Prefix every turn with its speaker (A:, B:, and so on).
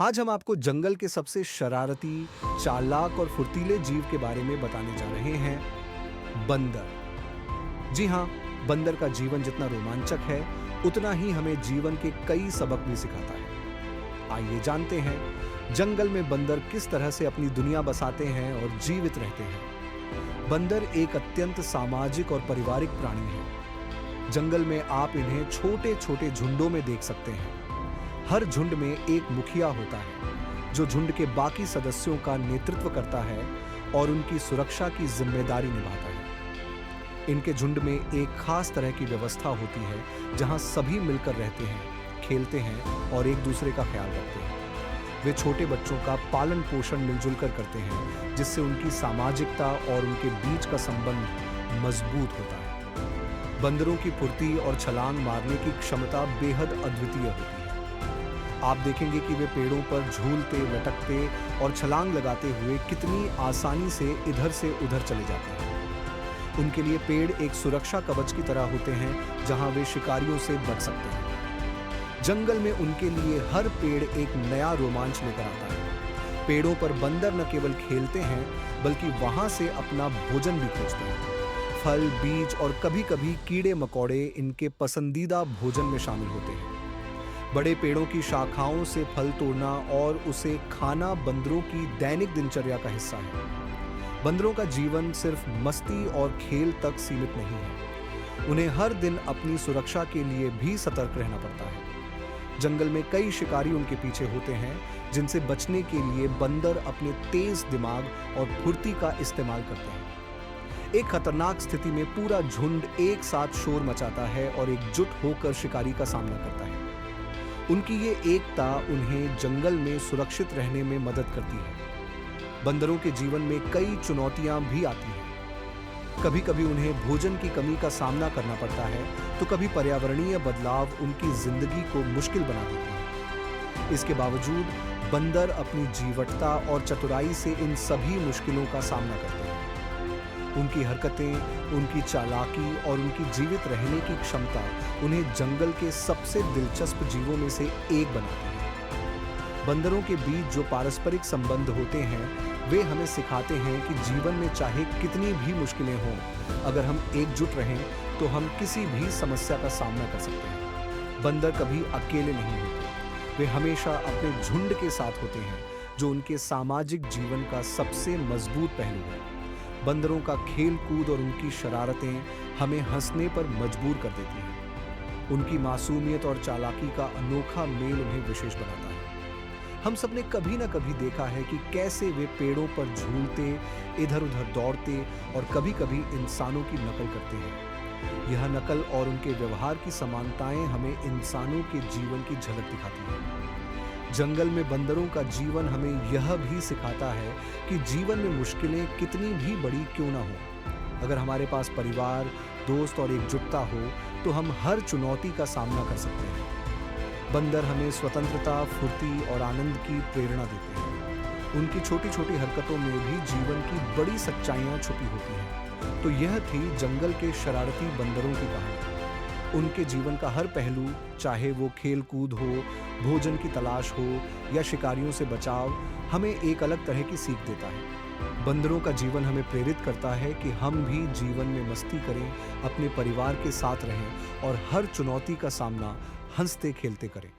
A: आज हम आपको जंगल के सबसे शरारती, चालाक और फुर्तीले जीव के बारे में बताने जा रहे हैं, बंदर। जी हाँ, बंदर का जीवन जितना रोमांचक है, उतना ही हमें जीवन के कई सबक भी सिखाता है। आइए जानते हैं, जंगल में बंदर किस तरह से अपनी दुनिया बसाते हैं और जीवित रहते हैं। बंदर एक अत्यंत सामाजिक और पारिवारिक प्राणी है। जंगल में आप इन्हें छोटे छोटे झुंडों में देख सकते हैं। हर झुंड में एक मुखिया होता है, जो झुंड के बाकी सदस्यों का नेतृत्व करता है और उनकी सुरक्षा की जिम्मेदारी निभाता है। इनके झुंड में एक खास तरह की व्यवस्था होती है, जहां सभी मिलकर रहते हैं, खेलते हैं और एक दूसरे का ख्याल रखते हैं। वे छोटे बच्चों का पालन पोषण मिलजुल कर करते हैं, जिससे उनकी सामाजिकता और उनके बीच का संबंध मजबूत होता है। बंदरों की फुर्ती और छलांग मारने की क्षमता बेहद अद्वितीय होती है। आप देखेंगे कि वे पेड़ों पर झूलते, लटकते और छलांग लगाते हुए कितनी आसानी से इधर से उधर चले जाते हैं। उनके लिए पेड़ एक सुरक्षा कवच की तरह होते हैं, जहां वे शिकारियों से बच सकते हैं। जंगल में उनके लिए हर पेड़ एक नया रोमांच लेकर आता है। पेड़ों पर बंदर न केवल खेलते हैं, बल्कि वहां से अपना भोजन भी खोजते हैं। फल, बीज और कभी-कभी कीड़े मकोड़े इनके पसंदीदा भोजन में शामिल होते हैं। बड़े पेड़ों की शाखाओं से फल तोड़ना और उसे खाना बंदरों की दैनिक दिनचर्या का हिस्सा है। बंदरों का जीवन सिर्फ मस्ती और खेल तक सीमित नहीं है। उन्हें हर दिन अपनी सुरक्षा के लिए भी सतर्क रहना पड़ता है। जंगल में कई शिकारी उनके पीछे होते हैं, जिनसे बचने के लिए बंदर अपने तेज दिमाग और फुर्ती का इस्तेमाल करते हैं। एक खतरनाक स्थिति में पूरा झुंड एक साथ शोर मचाता है और एकजुट होकर शिकारी का सामना करता है। उनकी ये एकता उन्हें जंगल में सुरक्षित रहने में मदद करती है। बंदरों के जीवन में कई चुनौतियां भी आती हैं। कभी-कभी उन्हें भोजन की कमी का सामना करना पड़ता है, तो कभी पर्यावरणीय बदलाव उनकी जिंदगी को मुश्किल बना देते हैं। इसके बावजूद बंदर अपनी जीवटता और चतुराई से इन सभी मुश्किलों का सामना करते हैं। उनकी हरकतें, उनकी चालाकी और उनकी जीवित रहने की क्षमता उन्हें जंगल के सबसे दिलचस्प जीवों में से एक बनाती है। बंदरों के बीच जो पारस्परिक संबंध होते हैं, वे हमें सिखाते हैं कि जीवन में चाहे कितनी भी मुश्किलें हों, अगर हम एकजुट रहें तो हम किसी भी समस्या का सामना कर सकते हैं। बंदर कभी अकेले नहीं होते, वे हमेशा अपने झुंड के साथ होते हैं, जो उनके सामाजिक जीवन का सबसे मजबूत पहलू है। बंदरों का खेल कूद और उनकी शरारतें हमें हंसने पर मजबूर कर देती हैं। उनकी मासूमियत और चालाकी का अनोखा मेल उन्हें विशेष बनाता है। हम सबने कभी न कभी देखा है कि कैसे वे पेड़ों पर झूलते, इधर उधर दौड़ते और कभी-कभी इंसानों की नकल करते हैं। यह नकल और उनके व्यवहार की समानताएं हमें इंसानों के जीवन की झलक दिखाती हैं। जंगल में बंदरों का जीवन हमें यह भी सिखाता है कि जीवन में मुश्किलें कितनी भी बड़ी क्यों ना हो, अगर हमारे पास परिवार, दोस्त और एकजुटता हो, तो हम हर चुनौती का सामना कर सकते हैं। बंदर हमें स्वतंत्रता, फुर्ती और आनंद की प्रेरणा देते हैं। उनकी छोटी छोटी हरकतों में भी जीवन की बड़ी सच्चाइयां छुपी होती हैं। तो यह थी जंगल के शरारती बंदरों की कहानी। उनके जीवन का हर पहलू, चाहे वो खेल कूद हो, भोजन की तलाश हो या शिकारियों से बचाव, हमें एक अलग तरह की सीख देता है। बंदरों का जीवन हमें प्रेरित करता है कि हम भी जीवन में मस्ती करें, अपने परिवार के साथ रहें और हर चुनौती का सामना हंसते खेलते करें।